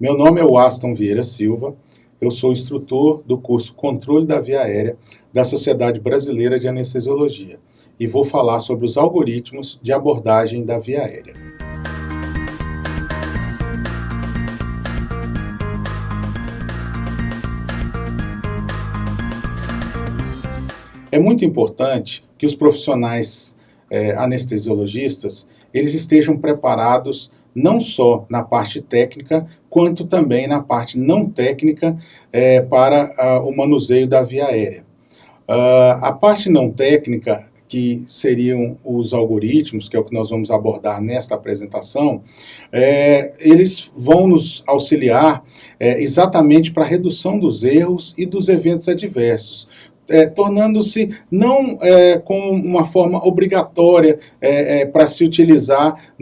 Meu nome é Waston Vieira Silva, eu sou instrutor do curso Controle da Via Aérea da Sociedade Brasileira de Anestesiologia e vou falar sobre os algoritmos de abordagem da via aérea. É muito importante que os profissionais anestesiologistas eles estejam preparados não só na parte técnica, quanto também na parte não técnica para o manuseio da via aérea. A parte não técnica, que seriam os algoritmos, que é o que nós vamos abordar nesta apresentação, eles vão nos auxiliar exatamente para a redução dos erros e dos eventos adversos, tornando-se não com uma forma obrigatória para se utilizar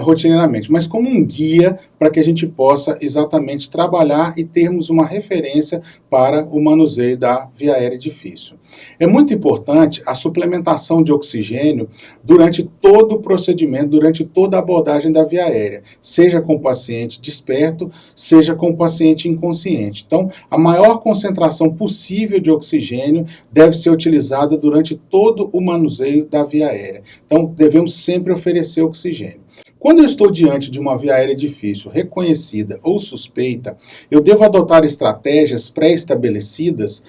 rotineiramente, mas como um guia para que a gente possa exatamente trabalhar e termos uma referência para o manuseio da via aérea difícil. É muito importante a suplementação de oxigênio durante todo o procedimento, durante toda a abordagem da via aérea, seja com o paciente desperto, seja com o paciente inconsciente. Então, a maior concentração possível de oxigênio deve ser utilizada durante todo o manuseio da via aérea. Então, devemos sempre oferecer oxigênio. Quando eu estou diante de uma via aérea difícil, reconhecida ou suspeita, eu devo adotar estratégias pré-estabelecidas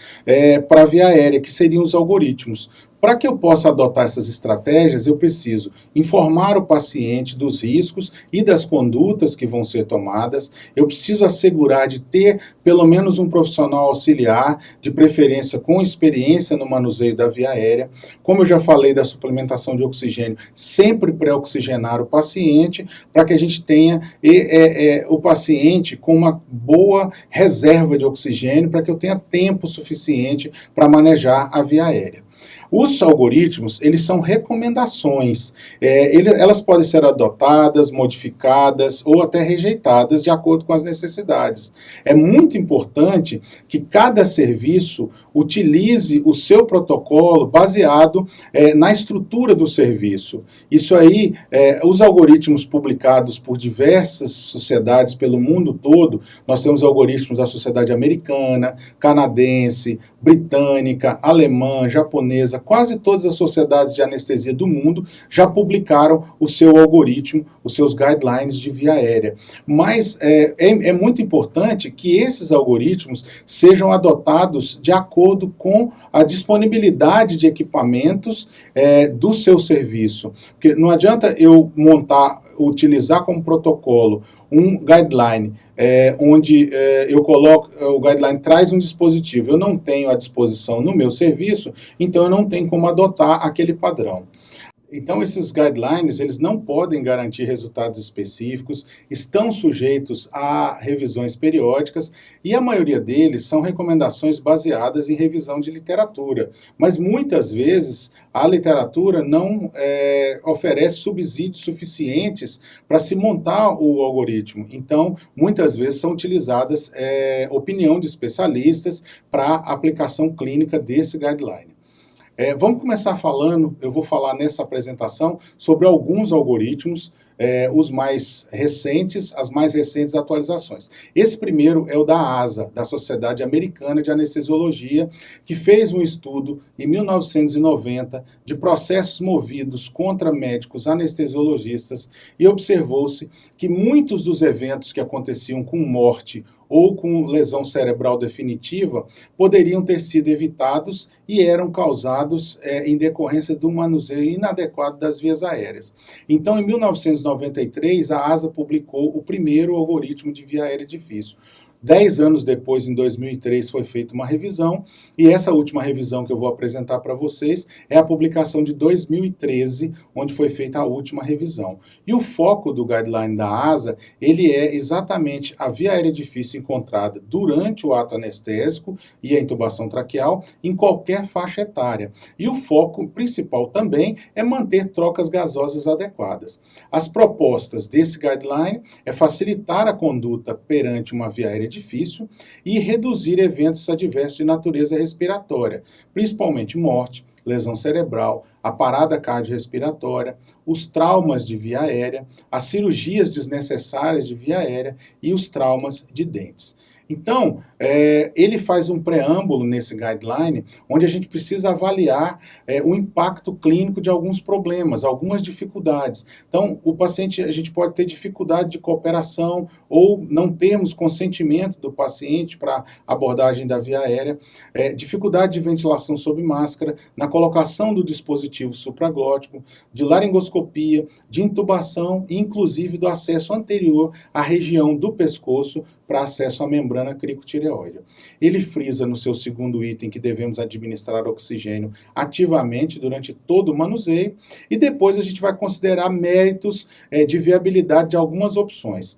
para a via aérea, que seriam os algoritmos. Para que eu possa adotar essas estratégias, eu preciso informar o paciente dos riscos e das condutas que vão ser tomadas, eu preciso assegurar de ter pelo menos um profissional auxiliar, de preferência com experiência no manuseio da via aérea. Como eu já falei da suplementação de oxigênio, sempre pré-oxigenar o paciente, para que a gente tenha o paciente com uma boa reserva de oxigênio, para que eu tenha tempo suficiente para manejar a via aérea. Os algoritmos, eles são recomendações, elas podem ser adotadas, modificadas ou até rejeitadas de acordo com as necessidades. É muito importante que cada serviço utilize o seu protocolo baseado na estrutura do serviço. Isso aí, os algoritmos publicados por diversas sociedades pelo mundo todo, nós temos algoritmos da sociedade americana, canadense, britânica, alemã, japonesa, quase todas as sociedades de anestesia do mundo já publicaram o seu algoritmo, os seus guidelines de via aérea. Mas é muito importante que esses algoritmos sejam adotados de acordo com a disponibilidade de equipamentos do seu serviço. Porque não adianta eu utilizar como protocolo um guideline onde eu coloco, o guideline traz um dispositivo, eu não tenho à disposição no meu serviço, então eu não tenho como adotar aquele padrão. Então, esses guidelines, eles não podem garantir resultados específicos, estão sujeitos a revisões periódicas e a maioria deles são recomendações baseadas em revisão de literatura. Mas muitas vezes a literatura não oferece subsídios suficientes para se montar o algoritmo. Então, muitas vezes são utilizadas opinião de especialistas para a aplicação clínica desse guideline. Vamos começar falando, eu vou falar nessa apresentação sobre alguns algoritmos, os mais recentes, as mais recentes atualizações. Esse primeiro é o da ASA, da Sociedade Americana de Anestesiologia, que fez um estudo em 1990 de processos movidos contra médicos anestesiologistas e observou-se que muitos dos eventos que aconteciam com morte ou com lesão cerebral definitiva, poderiam ter sido evitados e eram causados em decorrência do manuseio inadequado das vias aéreas. Então, em 1993, a ASA publicou o primeiro algoritmo de via aérea difícil. 10 anos depois, em 2003, foi feita uma revisão, e essa última revisão que eu vou apresentar para vocês é a publicação de 2013, onde foi feita a última revisão. E o foco do guideline da ASA, ele é exatamente a via aérea difícil encontrada durante o ato anestésico e a intubação traqueal em qualquer faixa etária. E o foco principal também é manter trocas gasosas adequadas. As propostas desse guideline é facilitar a conduta perante uma via aérea difícil e reduzir eventos adversos de natureza respiratória, principalmente morte, lesão cerebral, a parada cardiorrespiratória, os traumas de via aérea, as cirurgias desnecessárias de via aérea e os traumas de dentes. Então, ele faz um preâmbulo nesse guideline, onde a gente precisa avaliar o impacto clínico de alguns problemas, algumas dificuldades. Então, o paciente, a gente pode ter dificuldade de cooperação ou não termos consentimento do paciente para abordagem da via aérea, dificuldade de ventilação sob máscara, na colocação do dispositivo supraglótico, de laringoscopia, de intubação e, inclusive, do acesso anterior à região do pescoço para acesso à membrana cricotireoide. Ele frisa no seu segundo item que devemos administrar oxigênio ativamente durante todo o manuseio e depois a gente vai considerar méritos de viabilidade de algumas opções.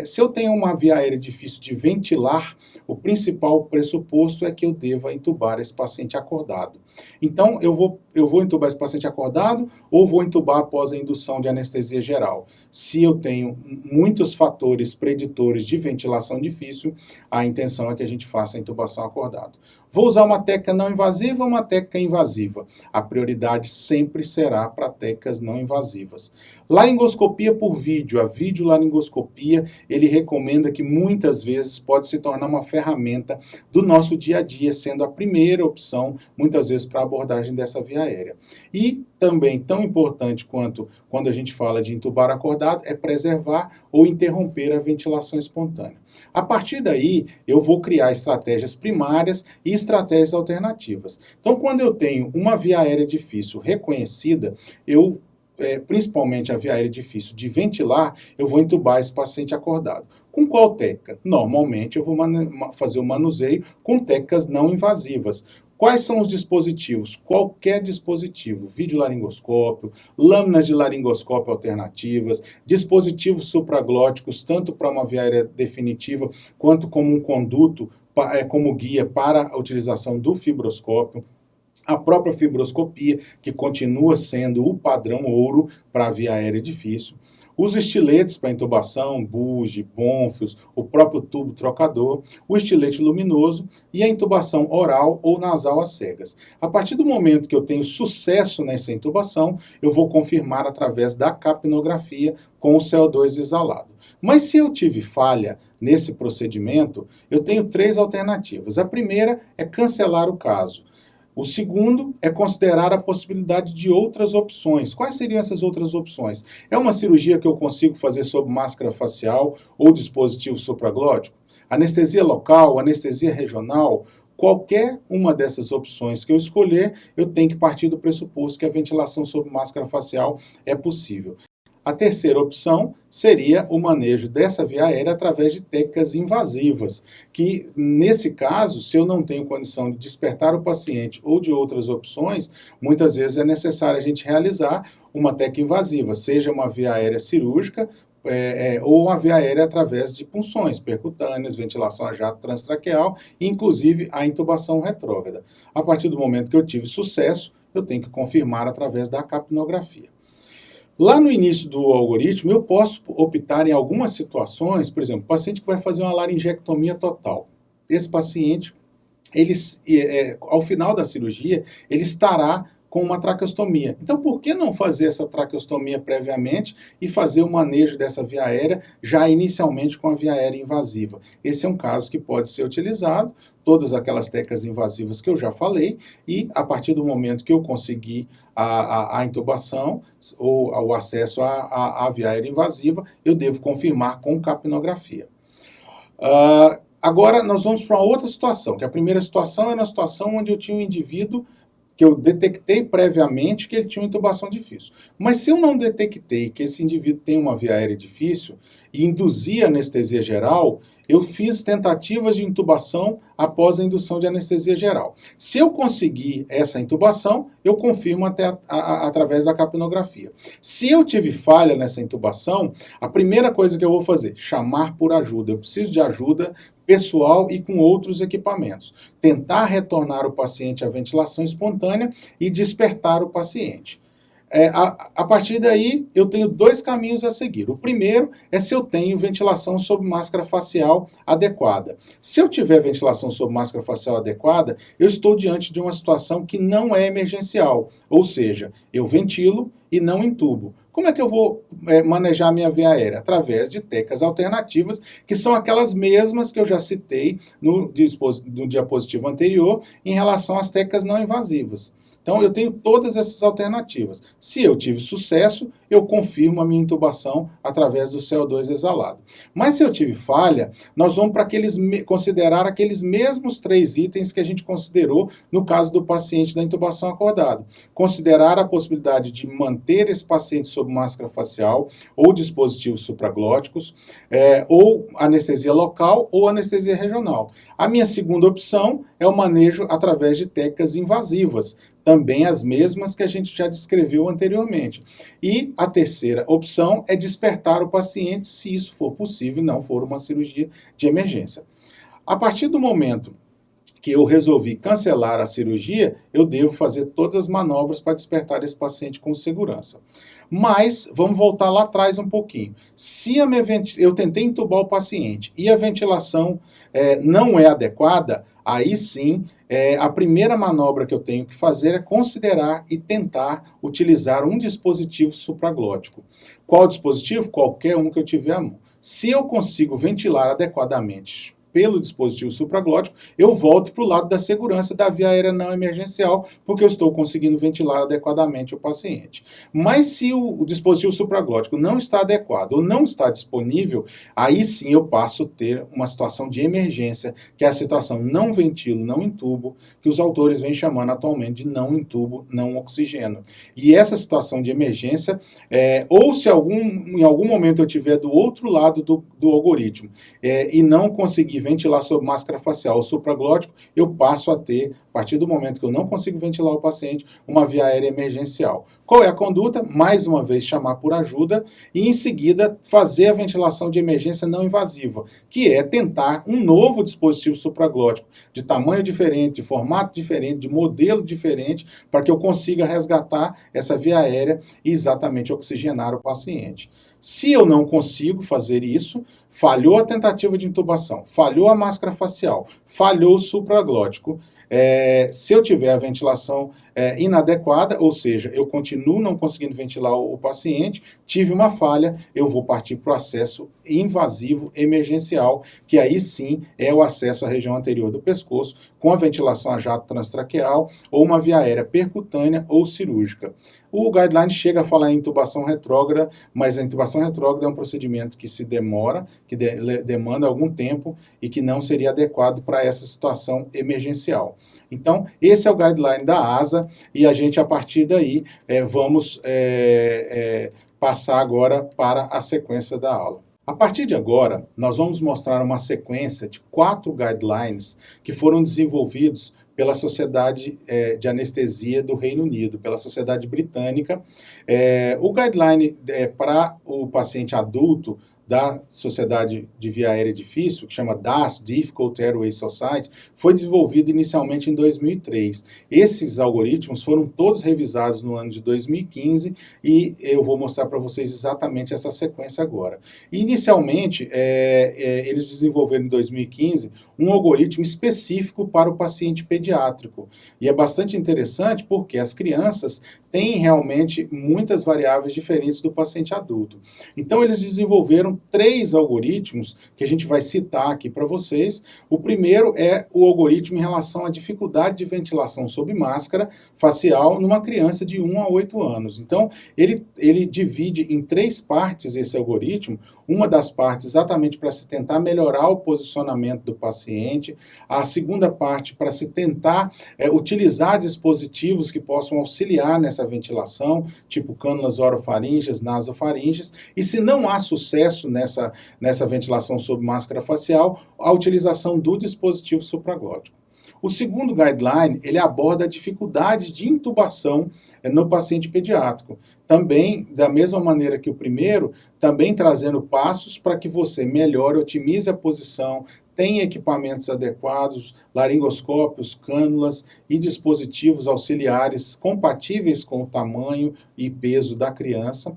Se eu tenho uma via aérea difícil de ventilar, o principal pressuposto é que eu deva intubar esse paciente acordado. Então, eu vou intubar esse paciente acordado ou vou intubar após a indução de anestesia geral? Se eu tenho muitos fatores preditores de ventilação difícil, a intenção é que a gente faça a intubação acordado. Vou usar uma técnica não invasiva ou uma técnica invasiva? A prioridade sempre será para técnicas não invasivas. Laringoscopia por vídeo, a videolaringoscopia, ele recomenda que muitas vezes pode se tornar uma ferramenta do nosso dia a dia, sendo a primeira opção, muitas vezes, para a abordagem dessa via aérea. E também, tão importante quanto quando a gente fala de intubar acordado, é preservar ou interromper a ventilação espontânea. A partir daí, eu vou criar estratégias primárias e estratégias alternativas. Então, quando eu tenho uma via aérea difícil reconhecida, principalmente a via aérea difícil de ventilar, eu vou intubar esse paciente acordado. Com qual técnica? Normalmente eu vou fazer o manuseio com técnicas não invasivas. Quais são os dispositivos? Qualquer dispositivo, videolaringoscópio, lâminas de laringoscópio alternativas, dispositivos supraglóticos, tanto para uma via aérea definitiva, quanto como um conduto, como guia para a utilização do fibroscópio. A própria fibroscopia, que continua sendo o padrão ouro para a via aérea difícil. Os estiletes para intubação, buge, bônfios, o próprio tubo trocador, o estilete luminoso e a intubação oral ou nasal às cegas. A partir do momento que eu tenho sucesso nessa intubação, eu vou confirmar através da capnografia com o CO2 exalado. Mas se eu tive falha nesse procedimento, eu tenho 3 alternativas. A primeira é cancelar o caso. O segundo é considerar a possibilidade de outras opções. Quais seriam essas outras opções? É uma cirurgia que eu consigo fazer sob máscara facial ou dispositivo supraglótico? Anestesia local, anestesia regional? Qualquer uma dessas opções que eu escolher, eu tenho que partir do pressuposto que a ventilação sob máscara facial é possível. A terceira opção seria o manejo dessa via aérea através de técnicas invasivas, que, nesse caso, se eu não tenho condição de despertar o paciente ou de outras opções, muitas vezes é necessário a gente realizar uma técnica invasiva, seja uma via aérea cirúrgica, ou uma via aérea através de punções percutâneas, ventilação a jato transtraqueal, inclusive a intubação retrógrada. A partir do momento que eu tive sucesso, eu tenho que confirmar através da capnografia. Lá no início do algoritmo, eu posso optar em algumas situações, por exemplo, paciente que vai fazer uma laringectomia total. Esse paciente, ao final da cirurgia, ele estará com uma traqueostomia. Então, por que não fazer essa traqueostomia previamente e fazer o manejo dessa via aérea já inicialmente com a via aérea invasiva? Esse é um caso que pode ser utilizado, todas aquelas técnicas invasivas que eu já falei, e a partir do momento que eu conseguir a intubação ou o acesso à via aérea invasiva, eu devo confirmar com capnografia. Agora, nós vamos para uma outra situação, que a primeira situação é uma situação onde eu tinha um indivíduo que eu detectei previamente que ele tinha uma intubação difícil. Mas se eu não detectei que esse indivíduo tem uma via aérea difícil e induzi anestesia geral, eu fiz tentativas de intubação após a indução de anestesia geral. Se eu conseguir essa intubação, eu confirmo através da capnografia. Se eu tive falha nessa intubação, a primeira coisa que eu vou fazer, chamar por ajuda. Eu preciso de ajuda pessoal e com outros equipamentos. Tentar retornar o paciente à ventilação espontânea e despertar o paciente. A partir daí, eu tenho dois caminhos a seguir. O primeiro é se eu tenho ventilação sob máscara facial adequada. Se eu tiver ventilação sob máscara facial adequada, eu estou diante de uma situação que não é emergencial, ou seja, eu ventilo e não intubo. Como é que eu vou manejar a minha via aérea? Através de técnicas alternativas, que são aquelas mesmas que eu já citei no diapositivo anterior, em relação às técnicas não invasivas. Então, eu tenho todas essas alternativas. Se eu tive sucesso, eu confirmo a minha intubação através do CO2 exalado. Mas se eu tive falha, nós vamos para considerar aqueles mesmos 3 itens que a gente considerou no caso do paciente da intubação acordado. Considerar a possibilidade de manter esse paciente sob máscara facial ou dispositivos supraglóticos, ou anestesia local ou anestesia regional. A minha segunda opção é o manejo através de técnicas invasivas, também as mesmas que a gente já descreveu anteriormente. E a terceira opção é despertar o paciente, se isso for possível, não for uma cirurgia de emergência. A partir do momento que eu resolvi cancelar a cirurgia, eu devo fazer todas as manobras para despertar esse paciente com segurança. Mas, vamos voltar lá atrás um pouquinho. Se eu tentei intubar o paciente e a ventilação não é adequada, aí sim, a primeira manobra que eu tenho que fazer é considerar e tentar utilizar um dispositivo supraglótico. Qual dispositivo? Qualquer um que eu tiver à mão. Se eu consigo ventilar adequadamente pelo dispositivo supraglótico, eu volto para o lado da segurança da via aérea não emergencial, porque eu estou conseguindo ventilar adequadamente o paciente. Mas se o dispositivo supraglótico não está adequado ou não está disponível, aí sim eu passo a ter uma situação de emergência, que é a situação não ventilo, não intubo, que os autores vêm chamando atualmente de não intubo, não oxigeno. E essa situação de emergência, ou se em algum momento eu estiver do outro lado do algoritmo e não conseguir ventilar sob máscara facial ou supraglótico, eu passo a ter, a partir do momento que eu não consigo ventilar o paciente, uma via aérea emergencial. Qual é a conduta? Mais uma vez, chamar por ajuda e, em seguida, fazer a ventilação de emergência não invasiva, que é tentar um novo dispositivo supraglótico, de tamanho diferente, de formato diferente, de modelo diferente, para que eu consiga resgatar essa via aérea e exatamente oxigenar o paciente. Se eu não consigo fazer isso, falhou a tentativa de intubação, falhou a máscara facial, falhou o supraglótico, se eu tiver a ventilação inadequada, ou seja, eu continuo não conseguindo ventilar o paciente, tive uma falha, eu vou partir para o acesso invasivo emergencial, que aí sim é o acesso à região anterior do pescoço, com a ventilação a jato transtraqueal ou uma via aérea percutânea ou cirúrgica. O guideline chega a falar em intubação retrógrada, mas a intubação retrógrada é um procedimento que se demora, que demanda algum tempo e que não seria adequado para essa situação emergencial. Então, esse é o guideline da ASA e a gente, a partir daí, vamos passar agora para a sequência da aula. A partir de agora, nós vamos mostrar uma sequência de 4 guidelines que foram desenvolvidos pela Sociedade de Anestesia do Reino Unido, pela Sociedade Britânica. O guideline para o paciente adulto da Sociedade de Via Aérea Difícil, que chama DAS, Difficult Airway Society, foi desenvolvido inicialmente em 2003. Esses algoritmos foram todos revisados no ano de 2015 e eu vou mostrar para vocês exatamente essa sequência agora. Inicialmente, eles desenvolveram em 2015 um algoritmo específico para o paciente pediátrico. E é bastante interessante porque as crianças têm realmente muitas variáveis diferentes do paciente adulto. Então, eles desenvolveram 3 algoritmos que a gente vai citar aqui para vocês. O primeiro é o algoritmo em relação à dificuldade de ventilação sob máscara facial numa criança de 1 a 8 anos. Então, ele divide em 3 partes esse algoritmo, uma das partes exatamente para se tentar melhorar o posicionamento do paciente, a segunda parte para se tentar utilizar dispositivos que possam auxiliar nessa ventilação, tipo cânulas orofaríngeas, nasofaríngeas, e se não há sucesso nessa ventilação sob máscara facial, a utilização do dispositivo supraglótico. O segundo guideline, ele aborda a dificuldade de intubação no paciente pediátrico. Também, da mesma maneira que o primeiro, também trazendo passos para que você melhore, otimize a posição, tem equipamentos adequados, laringoscópios, cânulas e dispositivos auxiliares compatíveis com o tamanho e peso da criança.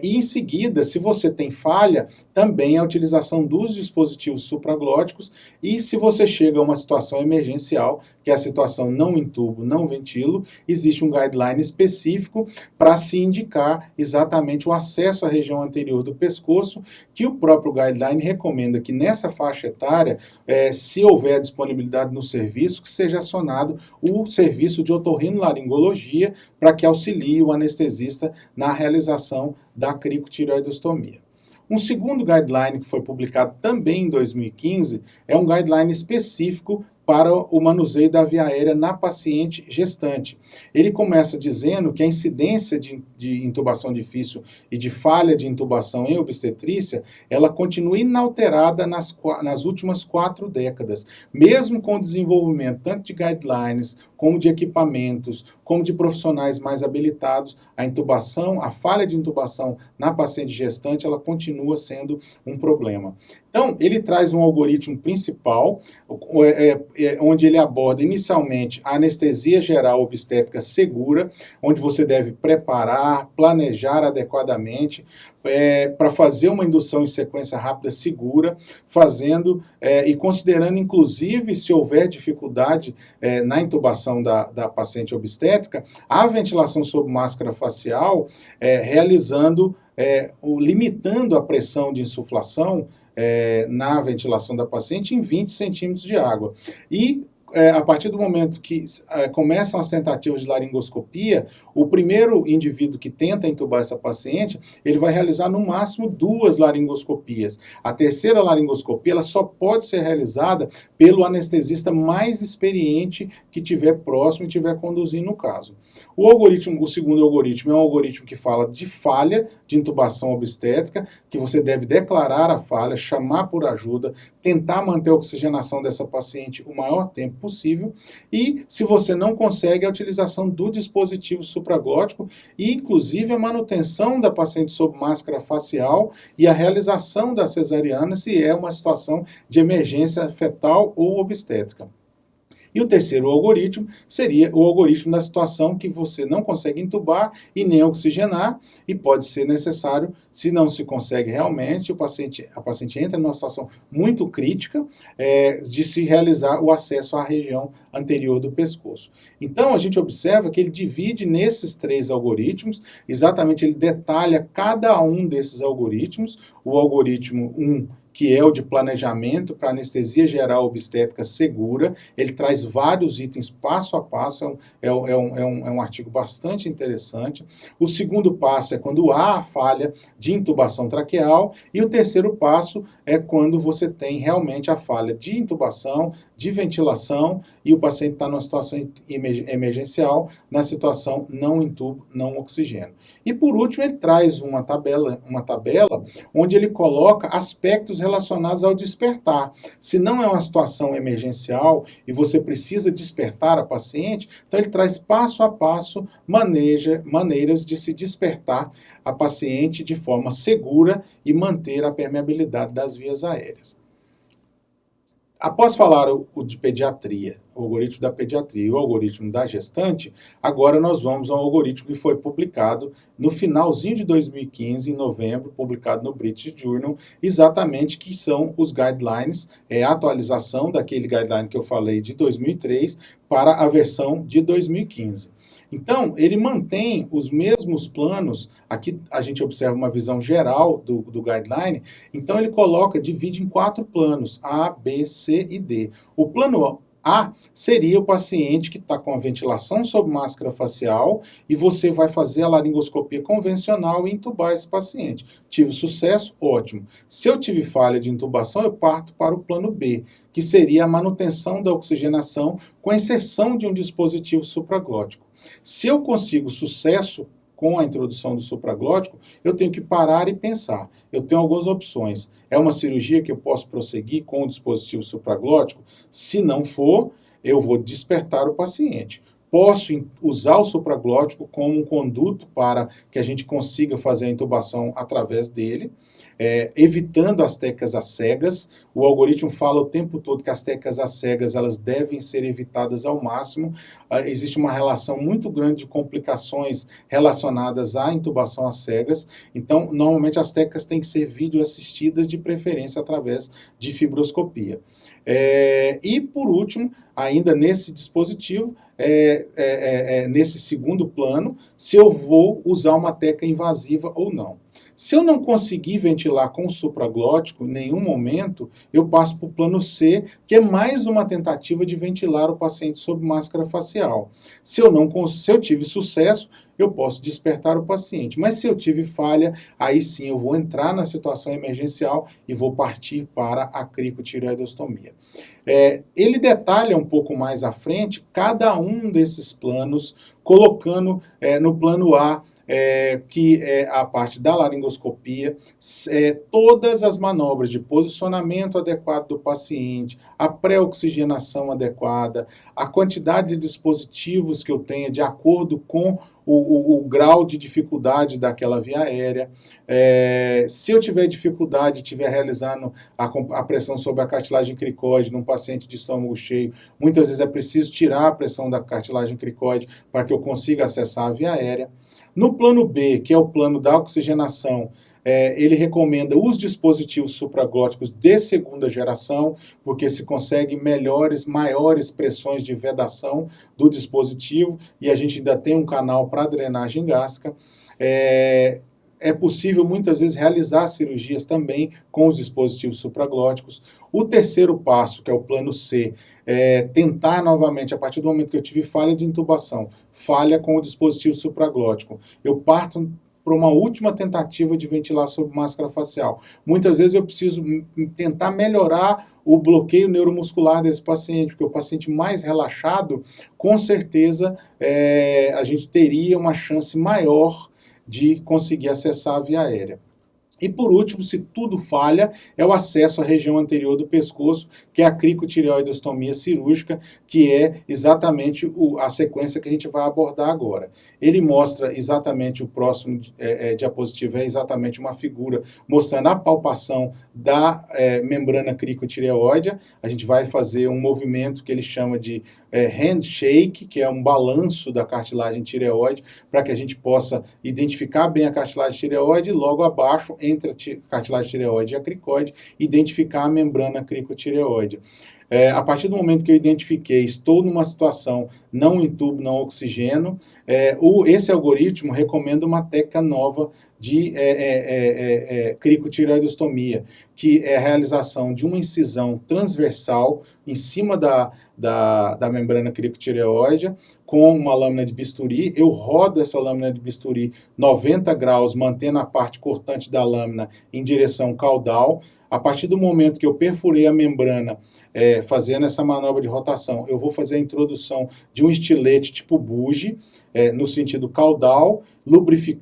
E em seguida, se você tem falha, também a utilização dos dispositivos supraglóticos, e se você chega a uma situação emergencial, que é a situação não intubo, não ventilo, existe um guideline específico para se indicar exatamente o acesso à região anterior do pescoço, que o próprio guideline recomenda que nessa faixa etária, se houver disponibilidade no serviço, que seja acionado o serviço de otorrinolaringologia para que auxilie o anestesista na realização da cricotireoidostomia. Um segundo guideline que foi publicado também em 2015 é um guideline específico para o manuseio da via aérea na paciente gestante. Ele começa dizendo que a incidência de intubação difícil e de falha de intubação em obstetrícia, ela continua inalterada nas últimas 4 décadas, mesmo com o desenvolvimento tanto de guidelines, como de equipamentos, como de profissionais mais habilitados, a intubação, a falha de intubação na paciente gestante, ela continua sendo um problema. Então, ele traz um algoritmo principal, onde ele aborda inicialmente a anestesia geral obstétrica segura, onde você deve preparar, planejar adequadamente para fazer uma indução em sequência rápida segura, fazendo e considerando inclusive, se houver dificuldade na intubação da paciente obstétrica, a ventilação sob máscara facial, limitando a pressão de insuflação na ventilação da paciente em 20 centímetros de água. E a partir do momento que começam as tentativas de laringoscopia, o primeiro indivíduo que tenta intubar essa paciente, ele vai realizar no máximo 2 laringoscopias. A terceira laringoscopia, ela só pode ser realizada pelo anestesista mais experiente que estiver próximo e estiver conduzindo o caso. O segundo algoritmo é um algoritmo que fala de falha de intubação obstétrica, que você deve declarar a falha, chamar por ajuda, tentar manter a oxigenação dessa paciente o maior tempo possível, e se você não consegue, a utilização do dispositivo supraglótico e inclusive a manutenção da paciente sob máscara facial e a realização da cesariana se é uma situação de emergência fetal ou obstétrica. E o terceiro algoritmo seria o algoritmo da situação que você não consegue intubar e nem oxigenar, e pode ser necessário, se não se consegue realmente, a paciente entra numa situação muito crítica de se realizar o acesso à região anterior do pescoço. Então, a gente observa que ele divide nesses 3 algoritmos, exatamente ele detalha cada um desses algoritmos, o algoritmo 1, que é o de planejamento para anestesia geral obstétrica segura. Ele traz vários itens passo a passo, é um artigo bastante interessante. O segundo passo é quando há a falha de intubação traqueal, e o terceiro passo é quando você tem realmente a falha de intubação, de ventilação, e o paciente está numa situação emergencial, na situação não intubo, não oxigênio. E por último, ele traz uma tabela onde ele coloca aspectos relacionados ao despertar. Se não é uma situação emergencial e você precisa despertar a paciente, então ele traz passo a passo maneiras de se despertar a paciente de forma segura e manter a permeabilidade das vias aéreas. Após falar o de pediatria, o algoritmo da pediatria e o algoritmo da gestante, agora nós vamos ao algoritmo que foi publicado no finalzinho de 2015, em novembro, publicado no British Journal, exatamente que são os guidelines, a atualização daquele guideline que eu falei de 2003 para a versão de 2015. Então, ele mantém os mesmos planos, aqui a gente observa uma visão geral do guideline, então ele divide em 4 planos, A, B, C e D. O plano A seria o paciente que está com a ventilação sob máscara facial e você vai fazer a laringoscopia convencional e intubar esse paciente. Tive sucesso? Ótimo. Se eu tive falha de intubação, eu parto para o plano B, que seria a manutenção da oxigenação com a inserção de um dispositivo supraglótico. Se eu consigo sucesso com a introdução do supraglótico, eu tenho que parar e pensar. Eu tenho algumas opções. É uma cirurgia que eu posso prosseguir com o dispositivo supraglótico? Se não for, eu vou despertar o paciente. posso usar o supraglótico como um conduto para que a gente consiga fazer a intubação através dele, evitando as tecas às cegas. O algoritmo fala o tempo todo que as tecas às cegas elas devem ser evitadas ao máximo. Existe uma relação muito grande de complicações relacionadas à intubação às cegas. Então, normalmente as tecas têm que ser videoassistidas, de preferência através de fibroscopia. E, por último, ainda nesse dispositivo, nesse segundo plano, se eu vou usar uma teca invasiva ou não. Se eu não conseguir ventilar com o supraglótico em nenhum momento, eu passo para o plano C, que é mais uma tentativa de ventilar o paciente sob máscara facial. Se eu tive sucesso, eu posso despertar o paciente. Mas se eu tive falha, aí sim eu vou entrar na situação emergencial e vou partir para a cricotireoidostomia. Ele detalha um pouco mais à frente cada um desses planos, colocando no plano A, que é a parte da laringoscopia, todas as manobras de posicionamento adequado do paciente, a pré-oxigenação adequada, a quantidade de dispositivos que eu tenha de acordo com o grau de dificuldade daquela via aérea. Se eu tiver dificuldade, estiver realizando a pressão sobre a cartilagem cricóide num paciente de estômago cheio, muitas vezes é preciso tirar a pressão da cartilagem cricóide para que eu consiga acessar a via aérea. No plano B, que é o plano da oxigenação, ele recomenda os dispositivos supraglóticos de segunda geração, porque se consegue maiores pressões de vedação do dispositivo, e a gente ainda tem um canal para drenagem gástrica. É possível, muitas vezes, realizar cirurgias também com os dispositivos supraglóticos. O terceiro passo, que é o plano C, tentar novamente, a partir do momento que eu tive falha de intubação, falha com o dispositivo supraglótico, eu parto para uma última tentativa de ventilar sob máscara facial. Muitas vezes eu preciso tentar melhorar o bloqueio neuromuscular desse paciente, porque o paciente mais relaxado, com certeza, a gente teria uma chance maior de conseguir acessar a via aérea. E por último, se tudo falha, é o acesso à região anterior do pescoço, que é a cricotireoidostomia cirúrgica, que é exatamente a sequência que a gente vai abordar agora. Ele mostra exatamente, o próximo diapositivo é exatamente uma figura mostrando a palpação da membrana cricotireoide. A gente vai fazer um movimento que ele chama de handshake, que é um balanço da cartilagem tireoide, para que a gente possa identificar bem a cartilagem tireoide e logo abaixo, entre a cartilagem tireoide e a cricoide, identificar a membrana cricotireoide. A partir do momento que eu identifiquei, estou numa situação não intubo, não oxigeno, esse algoritmo recomenda uma técnica nova de cricotireoidostomia, que é a realização de uma incisão transversal em cima da membrana cricotireoide com uma lâmina de bisturi. Eu rodo essa lâmina de bisturi 90 graus, mantendo a parte cortante da lâmina em direção caudal. A partir do momento que eu perfurei a membrana, fazendo essa manobra de rotação, eu vou fazer a introdução de um estilete tipo bugie, no sentido caudal,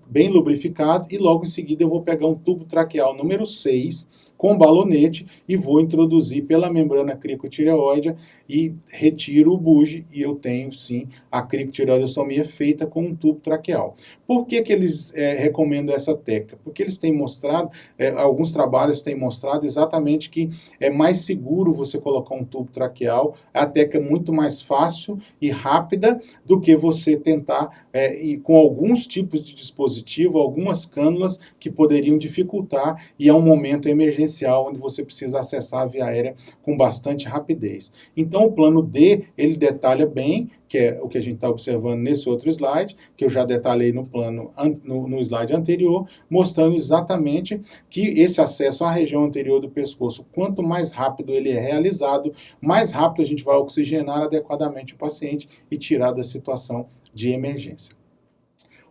bem lubrificado, e logo em seguida eu vou pegar um tubo traqueal número 6, com balonete, e vou introduzir pela membrana cricotireoide e retiro o bugie, e eu tenho sim a cricotireoidostomia feita com um tubo traqueal. Por que eles recomendam essa técnica? Porque eles têm mostrado, alguns trabalhos têm mostrado exatamente que é mais seguro você colocar um tubo traqueal, a técnica é muito mais fácil e rápida do que você tentar e com alguns tipos de dispositivo, algumas cânulas que poderiam dificultar, e é um momento emergencial onde você precisa acessar a via aérea com bastante rapidez. Então o plano D, ele detalha bem, que é o que a gente está observando nesse outro slide, que eu já detalhei no slide anterior, mostrando exatamente que esse acesso à região anterior do pescoço, quanto mais rápido ele é realizado, mais rápido a gente vai oxigenar adequadamente o paciente e tirar da situação de emergência.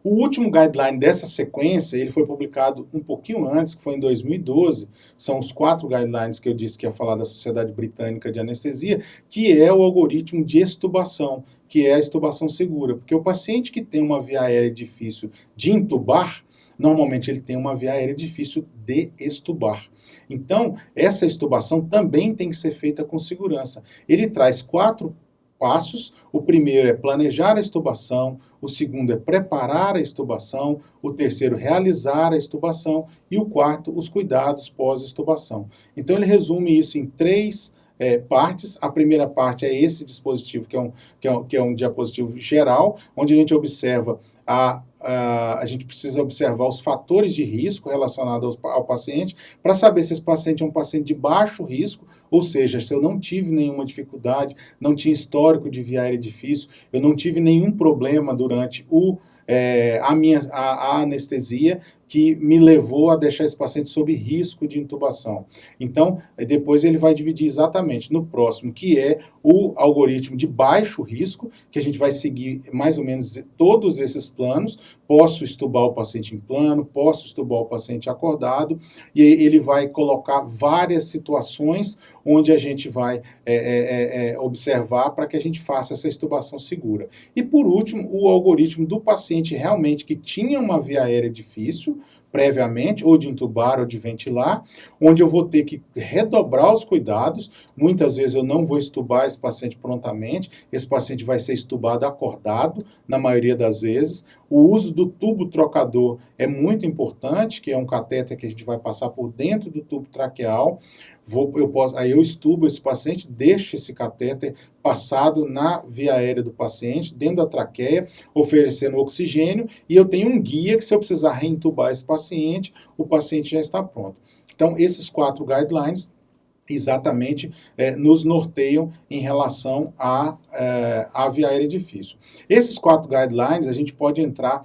O último guideline dessa sequência, ele foi publicado um pouquinho antes, que foi em 2012, são os 4 guidelines que eu disse que ia falar da Sociedade Britânica de Anestesia, que é o algoritmo de extubação, que é a extubação segura, porque o paciente que tem uma via aérea difícil de intubar, normalmente ele tem uma via aérea difícil de extubar. Então, essa extubação também tem que ser feita com segurança. Ele traz 4 passos. O primeiro é planejar a extubação, o segundo é preparar a extubação, o terceiro realizar a extubação e o quarto os cuidados pós-extubação. Então ele resume isso em três partes. A primeira parte é esse dispositivo, que é um diapositivo geral, onde a gente observa a gente precisa observar os fatores de risco relacionados ao paciente para saber se esse paciente é um paciente de baixo risco, ou seja, se eu não tive nenhuma dificuldade, não tinha histórico de via aérea difícil, eu não tive nenhum problema durante a anestesia que me levou a deixar esse paciente sob risco de intubação. Então, depois ele vai dividir exatamente no próximo, que é o algoritmo de baixo risco, que a gente vai seguir mais ou menos todos esses planos. Posso extubar o paciente em plano, posso extubar o paciente acordado, e ele vai colocar várias situações onde a gente vai observar para que a gente faça essa extubação segura. E por último, o algoritmo do paciente realmente que tinha uma via aérea difícil, previamente, ou de intubar ou de ventilar, onde eu vou ter que redobrar os cuidados. Muitas vezes eu não vou extubar esse paciente prontamente, esse paciente vai ser extubado acordado, na maioria das vezes. O uso do tubo trocador é muito importante, que é um catéter que a gente vai passar por dentro do tubo traqueal. Aí eu extubo esse paciente, deixo esse catéter passado na via aérea do paciente, dentro da traqueia, oferecendo oxigênio, e eu tenho um guia que se eu precisar reintubar esse paciente, o paciente já está pronto. Então, esses 4 guidelines exatamente nos norteiam em relação à via aérea difícil. Esses 4 guidelines, a gente pode entrar,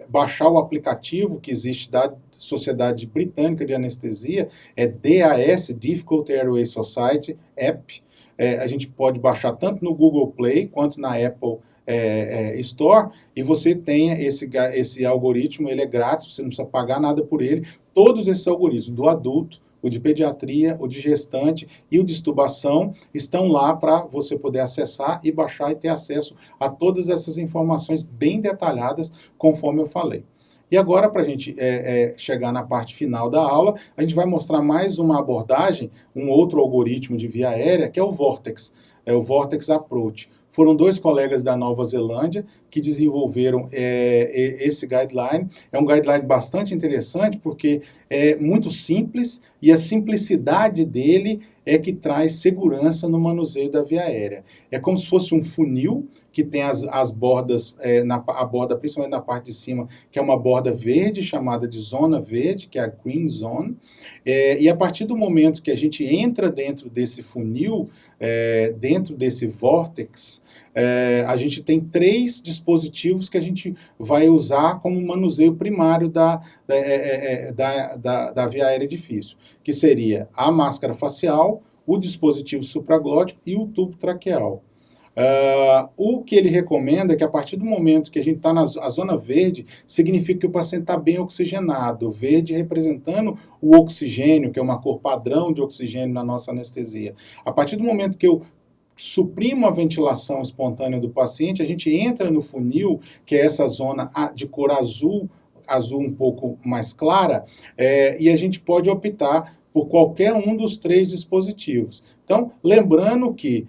baixar o aplicativo que existe da Sociedade Britânica de Anestesia, é DAS, Difficult Airway Society App. A gente pode baixar tanto no Google Play quanto na Apple Store, e você tem esse algoritmo, ele é grátis, você não precisa pagar nada por ele. Todos esses algoritmos, do adulto, o de pediatria, o de gestante e o de extubação, estão lá para você poder acessar e baixar e ter acesso a todas essas informações bem detalhadas, conforme eu falei. E agora, para a gente chegar na parte final da aula, a gente vai mostrar mais uma abordagem, um outro algoritmo de via aérea, que é o Vortex, o Vortex Approach. Foram 2 colegas da Nova Zelândia que desenvolveram esse guideline. É um guideline bastante interessante porque é muito simples e a simplicidade dele é que traz segurança no manuseio da via aérea. É como se fosse um funil que tem as bordas, a borda principalmente na parte de cima, que é uma borda verde chamada de zona verde, que é a Green Zone. E a partir do momento que a gente entra dentro desse funil, dentro desse Vortex, a gente tem 3 dispositivos que a gente vai usar como manuseio primário da via aérea difícil, que seria a máscara facial, o dispositivo supraglótico e o tubo traqueal. O que ele recomenda é que a partir do momento que a gente está na zona verde, significa que o paciente está bem oxigenado, o verde representando o oxigênio, que é uma cor padrão de oxigênio na nossa anestesia. A partir do momento que eu suprimo a ventilação espontânea do paciente, a gente entra no funil, que é essa zona de cor azul um pouco mais clara, e a gente pode optar por qualquer um dos 3 dispositivos. Então, lembrando que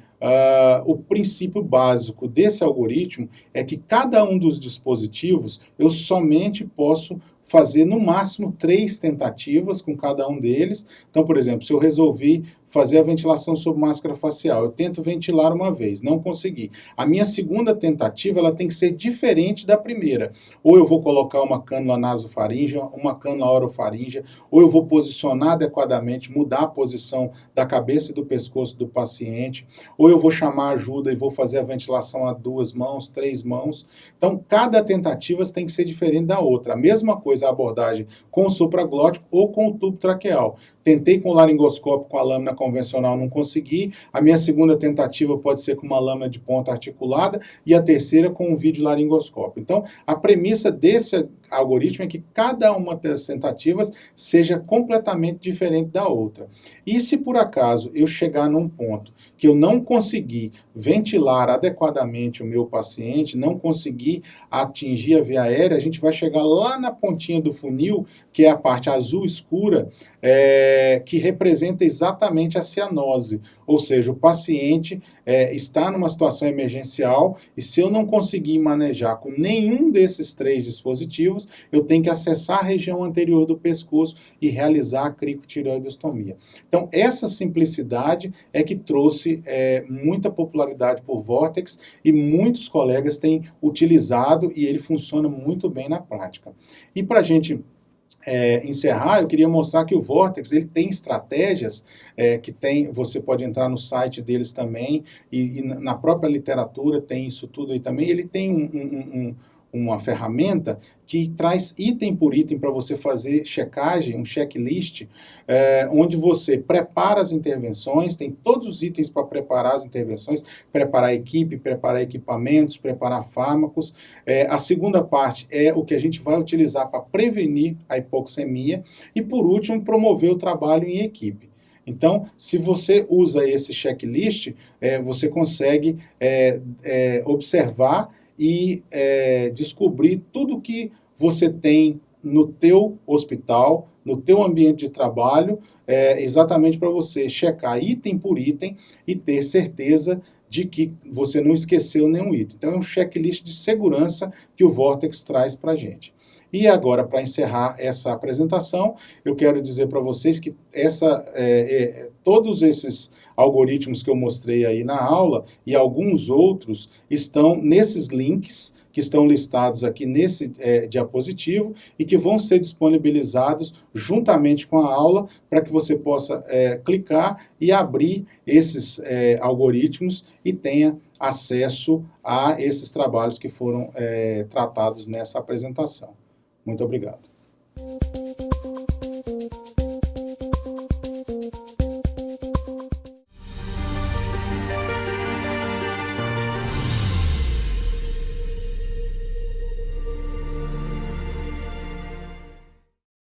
o princípio básico desse algoritmo é que cada um dos dispositivos eu somente posso fazer no máximo 3 tentativas com cada um deles. Então, por exemplo, se eu resolvi fazer a ventilação sob máscara facial, eu tento ventilar uma vez, não consegui. A minha segunda tentativa, ela tem que ser diferente da primeira. Ou eu vou colocar uma cânula nasofaríngea, uma cânula orofaríngea, ou eu vou posicionar adequadamente, mudar a posição da cabeça e do pescoço do paciente, ou eu vou chamar ajuda e vou fazer a ventilação a 2 mãos, 3 mãos. Então, cada tentativa tem que ser diferente da outra. A mesma coisa a abordagem com o supraglótico ou com o tubo traqueal. Tentei com o laringoscópio com a lâmina convencional, não consegui. A minha segunda tentativa pode ser com uma lâmina de ponta articulada e a terceira com um vídeo laringoscópio. Então, a premissa desse algoritmo é que cada uma das tentativas seja completamente diferente da outra. E se por acaso eu chegar num ponto que eu não consegui ventilar adequadamente o meu paciente, não consegui atingir a via aérea, a gente vai chegar lá na pontinha do funil, que é a parte azul escura, que representa exatamente exatamente a cianose, ou seja, o paciente está numa situação emergencial e se eu não conseguir manejar com nenhum desses 3 dispositivos, eu tenho que acessar a região anterior do pescoço e realizar a cricotireoidostomia. Então, essa simplicidade é que trouxe muita popularidade por Vortex e muitos colegas têm utilizado e ele funciona muito bem na prática. E para a gente encerrar, eu queria mostrar que o Vortex ele tem estratégias você pode entrar no site deles também, e na própria literatura tem isso tudo aí também. Ele tem uma ferramenta que traz item por item para você fazer checagem, um checklist, onde você prepara as intervenções, tem todos os itens para preparar as intervenções, preparar a equipe, preparar equipamentos, preparar fármacos. A segunda parte é o que a gente vai utilizar para prevenir a hipoxemia e, por último, promover o trabalho em equipe. Então, se você usa esse checklist, você consegue observar e descobrir tudo que você tem no teu hospital, no teu ambiente de trabalho, exatamente para você checar item por item e ter certeza de que você não esqueceu nenhum item. Então, é um checklist de segurança que o Vortex traz para a gente. E agora, para encerrar essa apresentação, eu quero dizer para vocês que todos esses algoritmos que eu mostrei aí na aula e alguns outros estão nesses links que estão listados aqui nesse diapositivo e que vão ser disponibilizados juntamente com a aula para que você possa clicar e abrir esses algoritmos e tenha acesso a esses trabalhos que foram tratados nessa apresentação. Muito obrigado.